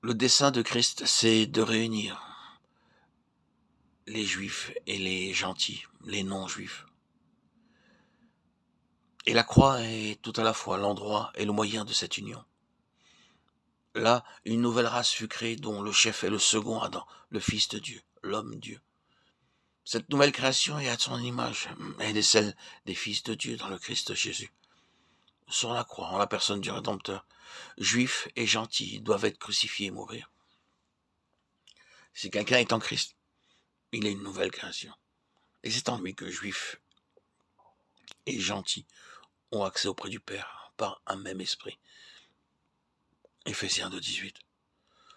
Le dessein de Christ, c'est de réunir les juifs et les gentils, les non-juifs. Et la croix est tout à la fois l'endroit et le moyen de cette union. Là, une nouvelle race fut créée dont le chef est le second Adam, le Fils de Dieu, l'homme Dieu. Cette nouvelle création est à son image. Elle est celle des fils de Dieu dans le Christ Jésus. Sur la croix, en la personne du Rédempteur, juifs et gentils doivent être crucifiés et mourir. Si quelqu'un est en Christ, il est une nouvelle création. Et c'est en lui que juifs et gentils ont accès auprès du Père par un même esprit. Éphésiens 2,18.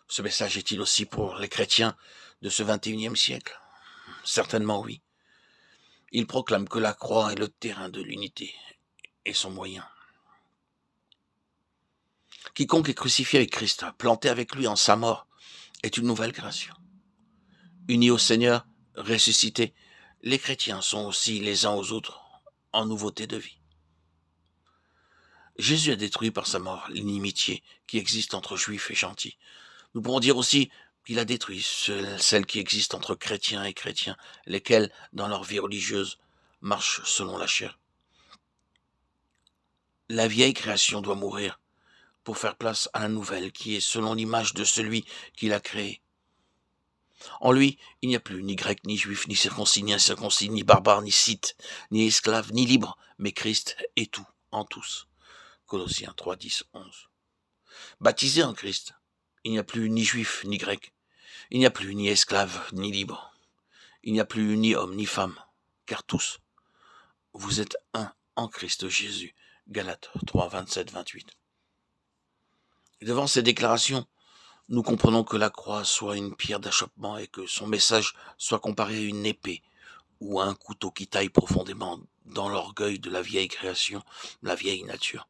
Ce message est-il aussi pour les chrétiens de ce 21e siècle? Certainement oui. Il proclame que la croix est le terrain de l'unité et son moyen. Quiconque est crucifié avec Christ, planté avec lui en sa mort, est une nouvelle création. Unis au Seigneur, ressuscités, les chrétiens sont aussi les uns aux autres en nouveauté de vie. Jésus a détruit par sa mort l'inimitié qui existe entre juifs et gentils. Nous pourrons dire aussi qu'il a détruit celle qui existe entre chrétiens et chrétiens, lesquels, dans leur vie religieuse, marchent selon la chair. La vieille création doit mourir pour faire place à la nouvelle qui est selon l'image de celui qui l'a créée. En lui, il n'y a plus ni grec, ni juif, ni circoncis, ni incirconcis, ni barbare, ni scythe, ni esclave, ni libre, mais Christ est tout, en tous. Colossiens 3, 10, 11. Baptisé en Christ, il n'y a plus ni juif, ni grec. Il n'y a plus ni esclave, ni libre. Il n'y a plus ni homme, ni femme, car tous, vous êtes un en Christ Jésus. Galates 3, 27, 28. Et devant ces déclarations, nous comprenons que la croix soit une pierre d'achoppement et que son message soit comparé à une épée ou à un couteau qui taille profondément dans l'orgueil de la vieille création, la vieille nature.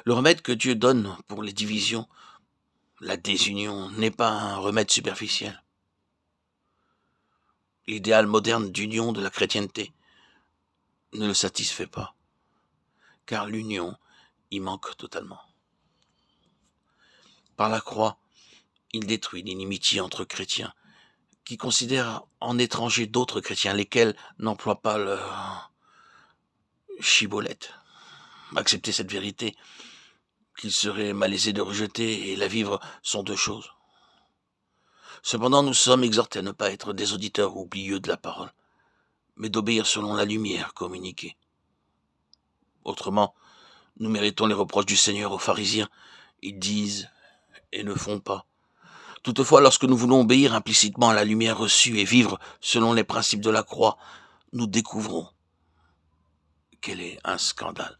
Le remède que Dieu donne pour les divisions, la désunion, n'est pas un remède superficiel. L'idéal moderne d'union de la chrétienté ne le satisfait pas, car l'union y manque totalement. Par la croix, il détruit l'inimitié entre chrétiens, qui considèrent en étrangers d'autres chrétiens, lesquels n'emploient pas leur chibolette. Accepter cette vérité qu'il serait malaisé de rejeter et la vivre sont deux choses. Cependant, nous sommes exhortés à ne pas être des auditeurs oublieux de la parole, mais d'obéir selon la lumière communiquée. Autrement, nous méritons les reproches du Seigneur aux pharisiens. Ils disent et ne font pas. Toutefois, lorsque nous voulons obéir implicitement à la lumière reçue et vivre selon les principes de la croix, nous découvrons qu'elle est un scandale.